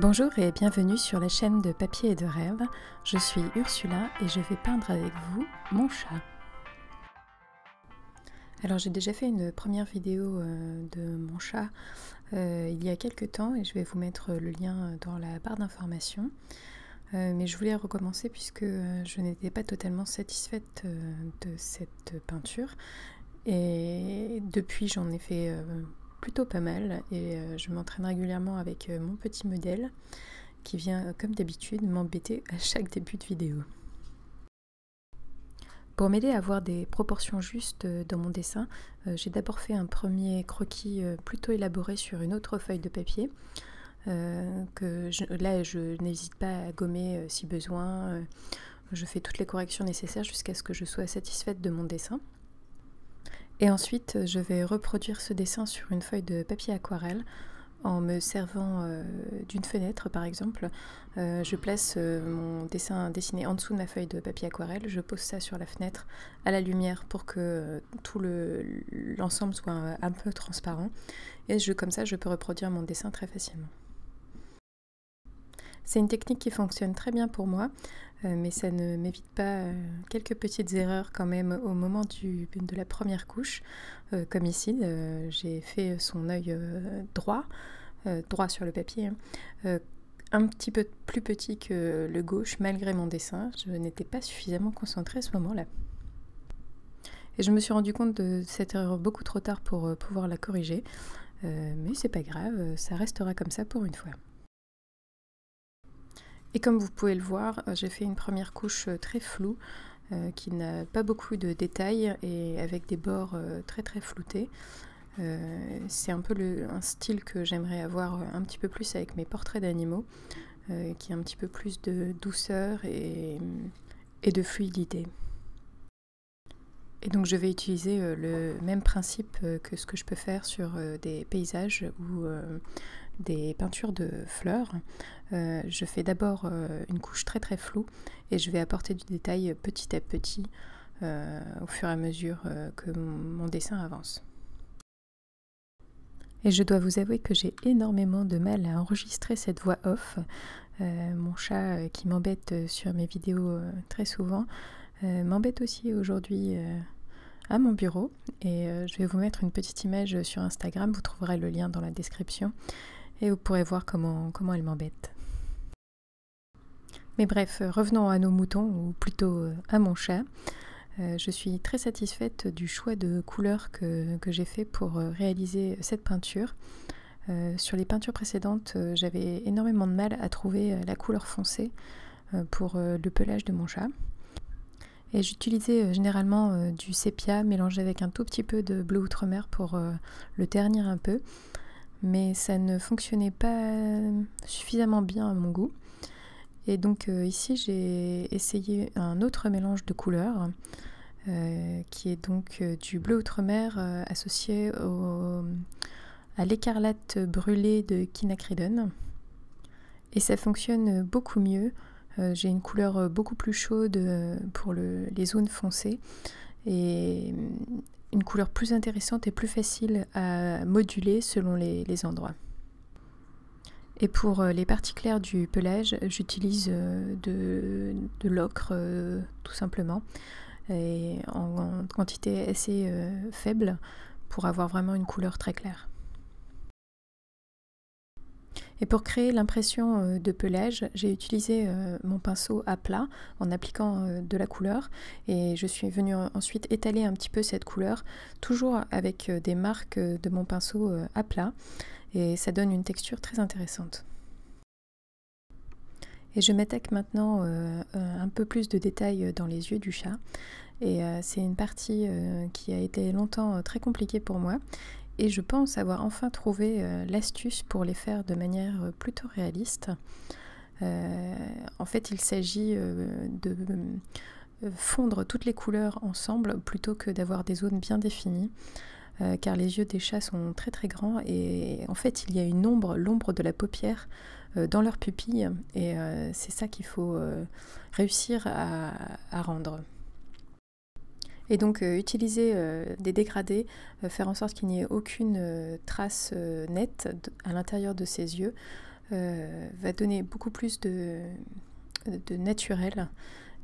Bonjour et bienvenue sur la chaîne de Papier et de Rêve. Je suis Ursula et je vais peindre avec vous mon chat. Alors j'ai déjà fait une première vidéo de mon chat il y a quelques temps et je vais vous mettre le lien dans la barre d'informations. Mais je voulais recommencer puisque je n'étais pas totalement satisfaite de cette peinture. Et depuis j'en ai fait plutôt pas mal et je m'entraîne régulièrement avec mon petit modèle qui vient comme d'habitude m'embêter à chaque début de vidéo. Pour m'aider à avoir des proportions justes dans mon dessin, j'ai d'abord fait un premier croquis plutôt élaboré sur une autre feuille de papier. Là je n'hésite pas à gommer si besoin. Je fais toutes les corrections nécessaires jusqu'à ce que je sois satisfaite de mon dessin. Et ensuite je vais reproduire ce dessin sur une feuille de papier aquarelle en me servant d'une fenêtre par exemple. Je place mon dessin dessiné en dessous de ma feuille de papier aquarelle, je pose ça sur la fenêtre à la lumière pour que tout l'ensemble soit un peu transparent et comme ça je peux reproduire mon dessin très facilement. C'est une technique qui fonctionne très bien pour moi, mais ça ne m'évite pas quelques petites erreurs quand même au moment de la première couche. Comme ici, j'ai fait son œil droit sur le papier, un petit peu plus petit que le gauche malgré mon dessin. Je n'étais pas suffisamment concentrée à ce moment-là. Et je me suis rendu compte de cette erreur beaucoup trop tard pour pouvoir la corriger, mais c'est pas grave, ça restera comme ça pour une fois. Et comme vous pouvez le voir, j'ai fait une première couche très floue, qui n'a pas beaucoup de détails et avec des bords très floutés. C'est un peu un style que j'aimerais avoir un petit peu plus avec mes portraits d'animaux, qui a un petit peu plus de douceur et de fluidité. Et donc je vais utiliser le même principe que ce que je peux faire sur des paysages ou des peintures de fleurs. Je fais d'abord une couche très floue et je vais apporter du détail petit à petit au fur et à mesure que mon dessin avance. Et je dois vous avouer que j'ai énormément de mal à enregistrer cette voix off. Mon chat qui m'embête sur mes vidéos très souvent m'embête aussi aujourd'hui à mon bureau. Et je vais vous mettre une petite image sur Instagram, vous trouverez le lien dans la description. Et vous pourrez voir comment elle m'embête. Mais bref, revenons à nos moutons, ou plutôt à mon chat. Je suis très satisfaite du choix de couleurs que j'ai fait pour réaliser cette peinture. Sur les peintures précédentes, j'avais énormément de mal à trouver la couleur foncée pour le pelage de mon chat. Et j'utilisais généralement du sépia mélangé avec un tout petit peu de bleu outre-mer pour le ternir un peu. Mais ça ne fonctionnait pas suffisamment bien à mon goût. Et donc ici j'ai essayé un autre mélange de couleurs qui est donc du bleu outre-mer associé à l'écarlate brûlée de quinacridone. Et ça fonctionne beaucoup mieux. J'ai une couleur beaucoup plus chaude pour les zones foncées et une couleur plus intéressante et plus facile à moduler selon les endroits. Et pour les parties claires du pelage, j'utilise de l'ocre tout simplement, et en quantité assez faible pour avoir vraiment une couleur très claire. Et pour créer l'impression de pelage, j'ai utilisé mon pinceau à plat en appliquant de la couleur et je suis venue ensuite étaler un petit peu cette couleur, toujours avec des marques de mon pinceau à plat, et ça donne une texture très intéressante. Et je m'attaque maintenant un peu plus de détails dans les yeux du chat, et c'est une partie qui a été longtemps très compliquée pour moi. Et je pense avoir enfin trouvé l'astuce pour les faire de manière plutôt réaliste. En fait, il s'agit de fondre toutes les couleurs ensemble plutôt que d'avoir des zones bien définies, car les yeux des chats sont très grands et en fait il y a une ombre, l'ombre de la paupière dans leur pupille, et c'est ça qu'il faut réussir à rendre. Et donc utiliser des dégradés, faire en sorte qu'il n'y ait aucune trace nette à l'intérieur de ses yeux, va donner beaucoup plus de naturel,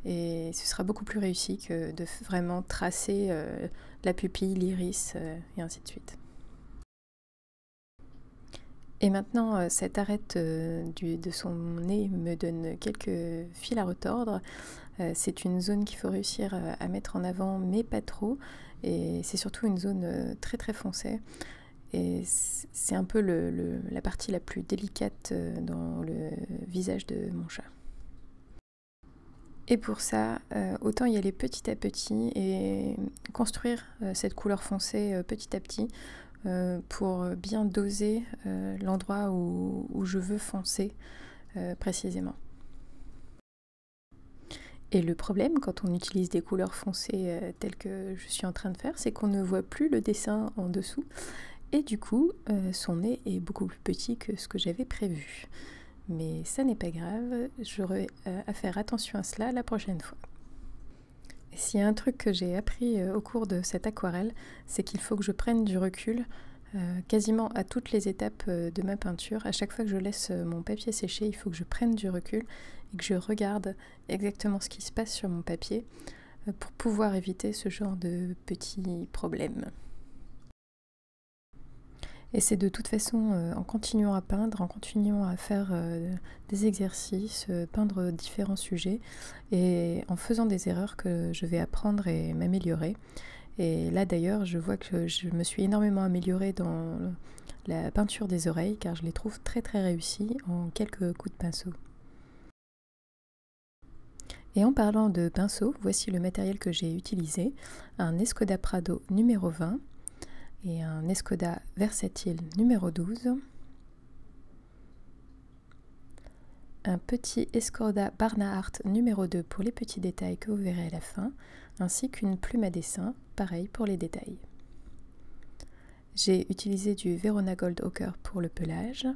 et ce sera beaucoup plus réussi que de vraiment tracer la pupille, l'iris et ainsi de suite. Et maintenant, cette arête de son nez me donne quelques fils à retordre. C'est une zone qu'il faut réussir à mettre en avant, mais pas trop. Et c'est surtout une zone très très foncée. Et c'est un peu la partie la plus délicate dans le visage de mon chat. Et pour ça, autant y aller petit à petit et construire cette couleur foncée petit à petit pour bien doser l'endroit où je veux foncer précisément. Et le problème quand on utilise des couleurs foncées telles que je suis en train de faire, c'est qu'on ne voit plus le dessin en dessous. Et du coup, son nez est beaucoup plus petit que ce que j'avais prévu. Mais ça n'est pas grave, j'aurai à faire attention à cela la prochaine fois. Et s'il y a un truc que j'ai appris au cours de cette aquarelle, c'est qu'il faut que je prenne du recul quasiment à toutes les étapes de ma peinture. À chaque fois que je laisse mon papier sécher, il faut que je prenne du recul et que je regarde exactement ce qui se passe sur mon papier pour pouvoir éviter ce genre de petits problèmes. Et c'est de toute façon en continuant à peindre, en continuant à faire des exercices, peindre différents sujets, et en faisant des erreurs que je vais apprendre et m'améliorer. Et là d'ailleurs, je vois que je me suis énormément améliorée dans la peinture des oreilles, car je les trouve très très réussies en quelques coups de pinceau. Et en parlant de pinceau, voici le matériel que j'ai utilisé, un Escoda Prado numéro 20, et un Escoda Versatile numéro 12, un petit Escoda Barnahart numéro 2 pour les petits détails que vous verrez à la fin, ainsi qu'une plume à dessin, pareil pour les détails. J'ai utilisé du Verona Gold Ochre pour le pelage,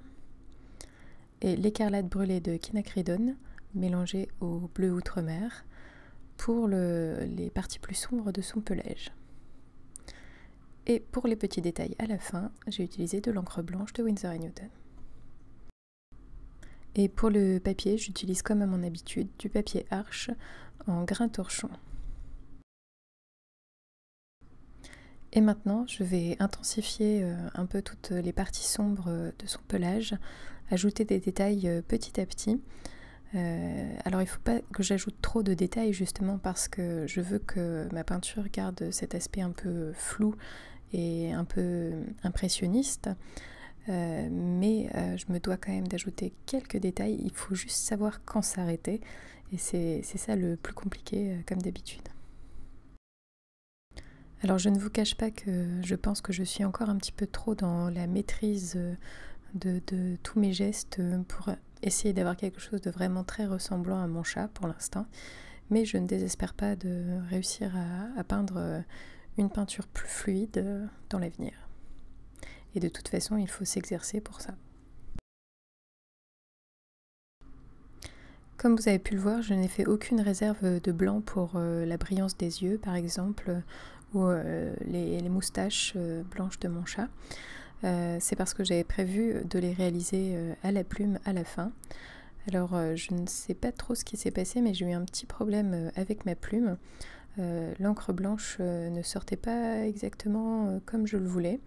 et l'écarlate brûlée de quinacridone mélangée au bleu outremer pour les parties plus sombres de son pelage. Et pour les petits détails à la fin, j'ai utilisé de l'encre blanche de Winsor & Newton. Et pour le papier, j'utilise comme à mon habitude du papier Arches en grain torchon. Et maintenant, je vais intensifier un peu toutes les parties sombres de son pelage, ajouter des détails petit à petit. Alors il ne faut pas que j'ajoute trop de détails justement parce que je veux que ma peinture garde cet aspect un peu flou et un peu impressionniste, mais je me dois quand même d'ajouter quelques détails. Il faut juste savoir quand s'arrêter, et c'est ça le plus compliqué comme d'habitude. Alors je ne vous cache pas que je pense que je suis encore un petit peu trop dans la maîtrise de tous mes gestes pour essayer d'avoir quelque chose de vraiment très ressemblant à mon chat pour l'instant, mais je ne désespère pas de réussir à peindre une peinture plus fluide dans l'avenir. Et de toute façon, il faut s'exercer pour ça. Comme vous avez pu le voir, je n'ai fait aucune réserve de blanc pour la brillance des yeux, par exemple, ou les moustaches blanches de mon chat. C'est parce que j'avais prévu de les réaliser à la plume à la fin. Alors je ne sais pas trop ce qui s'est passé, mais j'ai eu un petit problème avec ma plume. L'encre blanche ne sortait pas exactement comme je le voulais.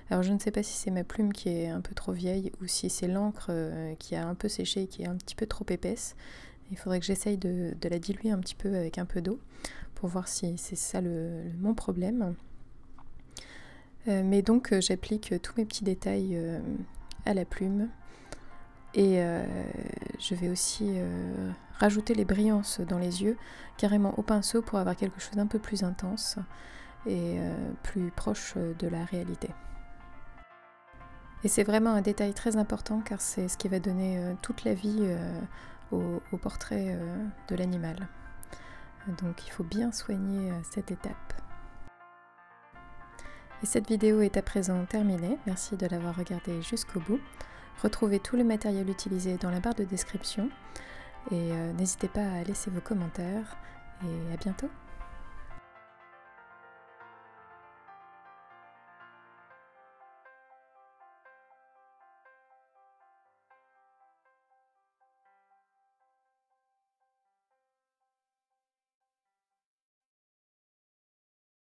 Alors je ne sais pas si c'est ma plume qui est un peu trop vieille ou si c'est l'encre qui a un peu séché et qui est un petit peu trop épaisse. Il faudrait que j'essaye de la diluer un petit peu avec un peu d'eau pour voir si c'est ça mon problème. Mais donc j'applique tous mes petits détails à la plume, et je vais aussi rajouter les brillances dans les yeux carrément au pinceau pour avoir quelque chose d'un peu plus intense et plus proche de la réalité. Et c'est vraiment un détail très important car c'est ce qui va donner toute la vie au portrait de l'animal. Donc il faut bien soigner cette étape. Et cette vidéo est à présent terminée, merci de l'avoir regardée jusqu'au bout. Retrouvez tout le matériel utilisé dans la barre de description et n'hésitez pas à laisser vos commentaires, et à bientôt.